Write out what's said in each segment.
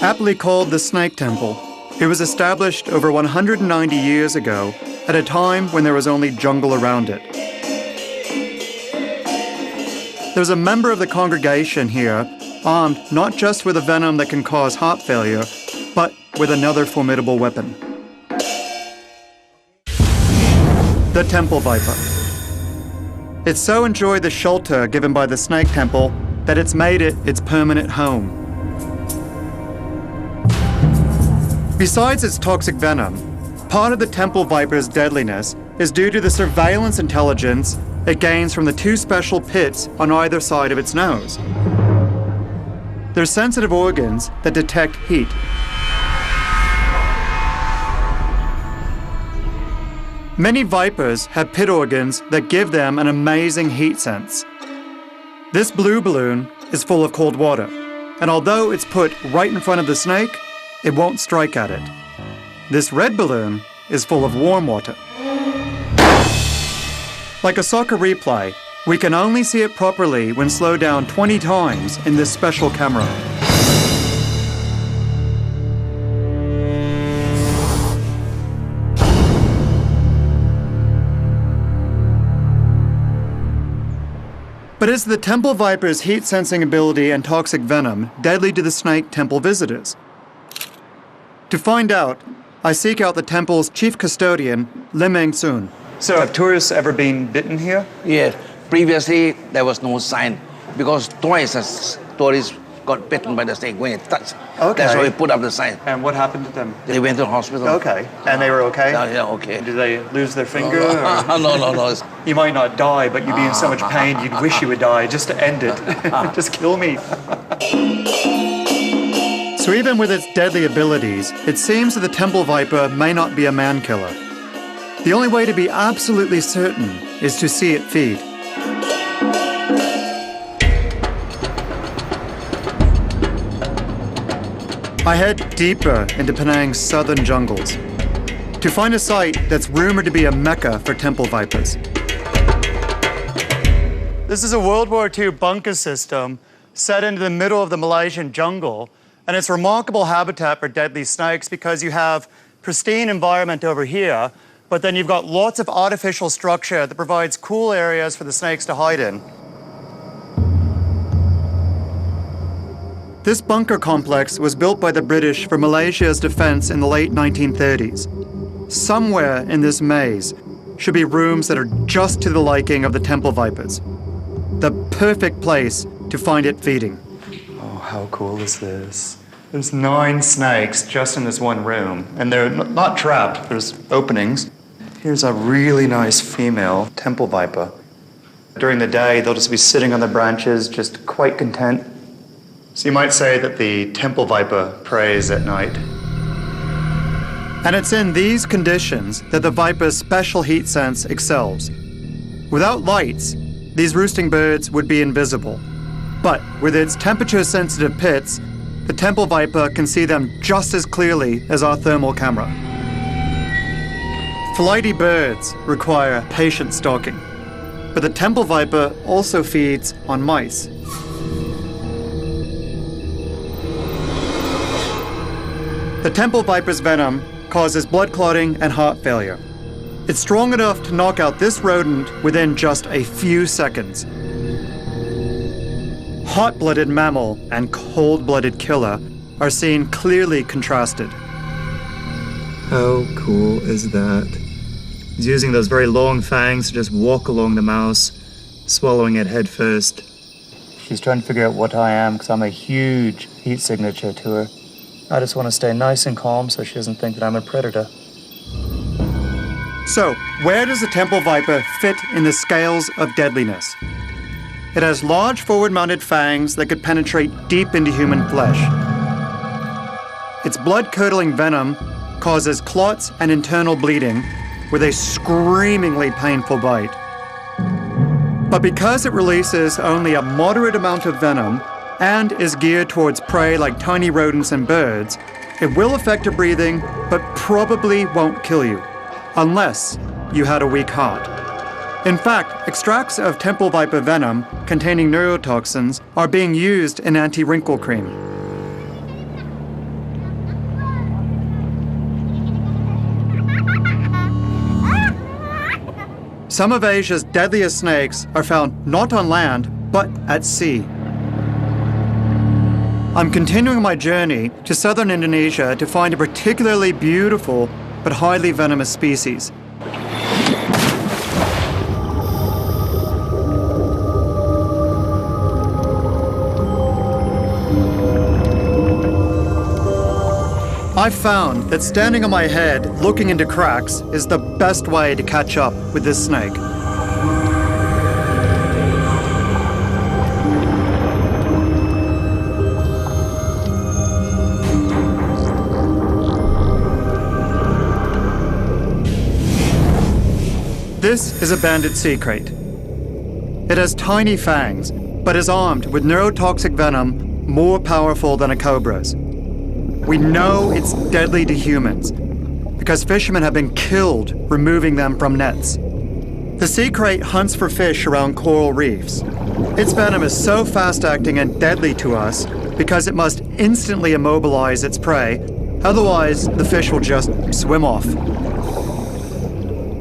Aptly called the Snake Temple, it was established over 190 years ago at a time when there was only jungle around it. There's a member of the congregation here armed not just with a venom that can cause heart failure, but with another formidable weapon. The Temple Viper. It so enjoyed the shelter given by the Snake Temple that it's made it its permanent home. Besides its toxic venom, part of the Temple Viper's deadliness is due to the surveillance intelligence it gains from the two special pits on either side of its nose. They're sensitive organs that detect heat. Many vipers have pit organs that give them an amazing heat sense. This blue balloon is full of cold water, and although it's put right in front of the snake, it won't strike at it. This red balloon is full of warm water. Like a soccer replay, we can only see it properly when slowed down 20 times in this special camera. But is the Temple Viper's heat-sensing ability and toxic venom deadly to the Snake Temple visitors? To find out, I seek out the temple's chief custodian, Lim Soon. So have tourists ever been bitten here? Yes. Previously, there was no sign because twice tourists got bitten by the snake when it touched. Okay. That's why we put up the sign. And what happened to them? They went to the hospital. Okay. And they were okay? Yeah, okay. Did they lose their finger? No. You might not die, but you'd be in so much pain you'd wish you would die just to end it. Just kill me. So even with its deadly abilities, it seems that the Temple Viper may not be a man-killer. The only way to be absolutely certain is to see it feed. I head deeper into Penang's southern jungles to find a site that's rumored to be a mecca for Temple Vipers. This is a World War II bunker system set into the middle of the Malaysian jungle, and it's remarkable habitat for deadly snakes because you have pristine environment over here, but then you've got lots of artificial structure that provides cool areas for the snakes to hide in. This bunker complex was built by the British for Malaysia's defense in the late 1930s. Somewhere in this maze should be rooms that are just to the liking of the Temple Vipers. The perfect place to find it feeding. Oh, how cool is this? There's 9 snakes just in this one room, and they're not trapped, there's openings. Here's a really nice female Temple Viper. During the day, they'll just be sitting on the branches, just quite content. So you might say that the Temple Viper preys at night. And it's in these conditions that the Viper's special heat sense excels. Without lights, these roosting birds would be invisible. But with its temperature-sensitive pits, the Temple Viper can see them just as clearly as our thermal camera. Flighty birds require patient stalking, but the Temple Viper also feeds on mice. The Temple Viper's venom causes blood clotting and heart failure. It's strong enough to knock out this rodent within just a few seconds. Hot-blooded mammal and cold-blooded killer are seen clearly contrasted. How cool is that? He's using those very long fangs to just walk along the mouse, swallowing it head first. She's trying to figure out what I am because I'm a huge heat signature to her. I just want to stay nice and calm so she doesn't think that I'm a predator. So, where does the Temple Viper fit in the scales of deadliness? It has large forward-mounted fangs that could penetrate deep into human flesh. Its blood-curdling venom causes clots and internal bleeding with a screamingly painful bite. But because it releases only a moderate amount of venom and is geared towards prey like tiny rodents and birds, it will affect your breathing, but probably won't kill you, unless you had a weak heart. In fact, extracts of Temple Viper venom containing neurotoxins are being used in anti-wrinkle cream. Some of Asia's deadliest snakes are found not on land, but at sea. I'm continuing my journey to southern Indonesia to find a particularly beautiful but highly venomous species. I've found that standing on my head, looking into cracks, is the best way to catch up with this snake. This is a banded sea crate. It has tiny fangs, but is armed with neurotoxic venom more powerful than a cobra's. We know it's deadly to humans because fishermen have been killed removing them from nets. The sea crate hunts for fish around coral reefs. Its venom is so fast-acting and deadly to us because it must instantly immobilize its prey, otherwise the fish will just swim off.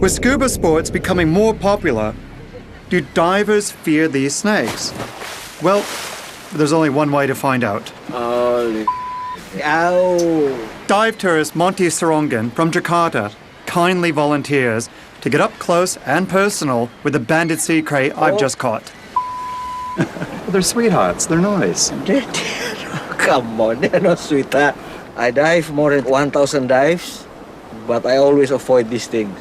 With scuba sports becoming more popular, do divers fear these snakes? Well, there's only one way to find out. Ow! Dive tourist Monty Sarongan from Jakarta kindly volunteers to get up close and personal with the banded sea crate I've just caught. They're sweethearts. They're nice. Come on, they're not sweetheart. I dive more than 1,000 dives, but I always avoid this thing.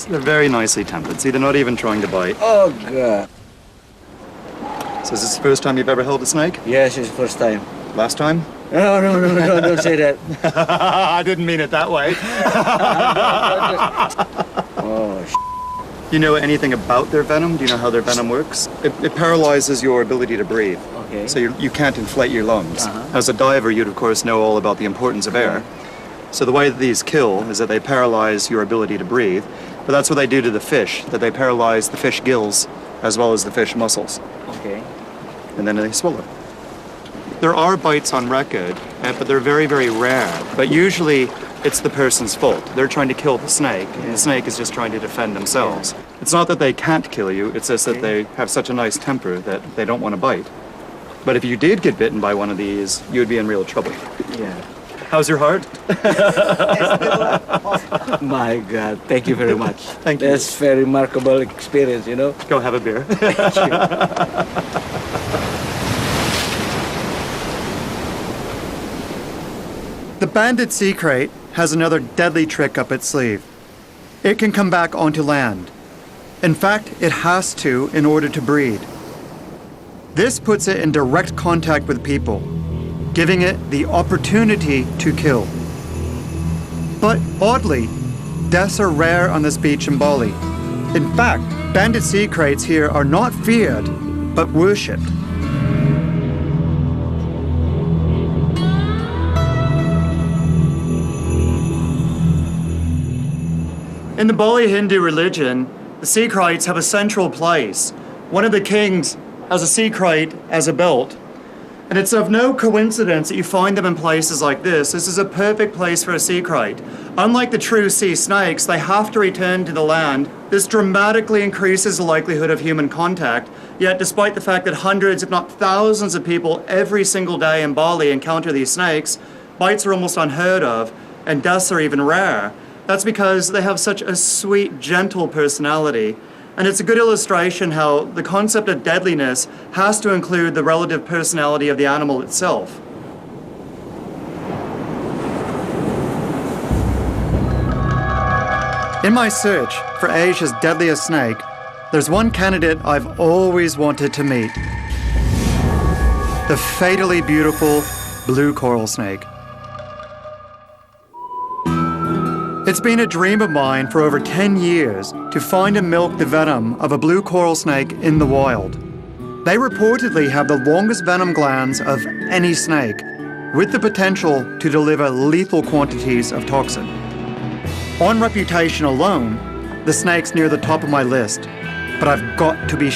They're very nicely tempered. See, they're not even trying to bite. Oh, God. So is this the first time you've ever held a snake? Yes, it's the first time. Last time? No, don't say that. I didn't mean it that way. Oh, Do you know anything about their venom? Do you know how their venom works? It paralyzes your ability to breathe. Okay. So you can't inflate your lungs. As a diver, you'd of course know all about the importance of air. So the way that these kill is that they paralyze your ability to breathe. But that's what they do to the fish, that they paralyze the fish gills as well as the fish muscles. Okay. And then they swallow. There are bites on record, but they're very, very rare. But usually it's the person's fault. They're trying to kill the snake, and the snake is just trying to defend themselves. It's not that they can't kill you, it's just that they have such a nice temper that they don't want to bite. But if you did get bitten by one of these, you would be in real trouble. Yeah. How's your heart? My God, thank you very much. Thank you. That's very remarkable experience, you know. Go have a beer. The banded sea crate has another deadly trick up its sleeve. It can come back onto land. In fact, it has to in order to breed. This puts it in direct contact with people, giving it the opportunity to kill. But oddly, deaths are rare on this beach in Bali. In fact, banded sea crates here are not feared, but worshipped. In the Bali Hindu religion, the sea kites have a central place. One of the kings has a sea kite as a belt. And it's of no coincidence that you find them in places like this. This is a perfect place for a sea kite. Unlike the true sea snakes, they have to return to the land. This dramatically increases the likelihood of human contact. Yet despite the fact that hundreds, if not thousands of people every single day in Bali encounter these snakes, bites are almost unheard of and deaths are even rare. That's because they have such a sweet, gentle personality. And it's a good illustration how the concept of deadliness has to include the relative personality of the animal itself. In my search for Asia's deadliest snake, there's one candidate I've always wanted to meet. The fatally beautiful blue coral snake. It's been a dream of mine for over 10 years to find and milk the venom of a blue coral snake in the wild. They reportedly have the longest venom glands of any snake, with the potential to deliver lethal quantities of toxin. On reputation alone, the snake's near the top of my list, but I've got to be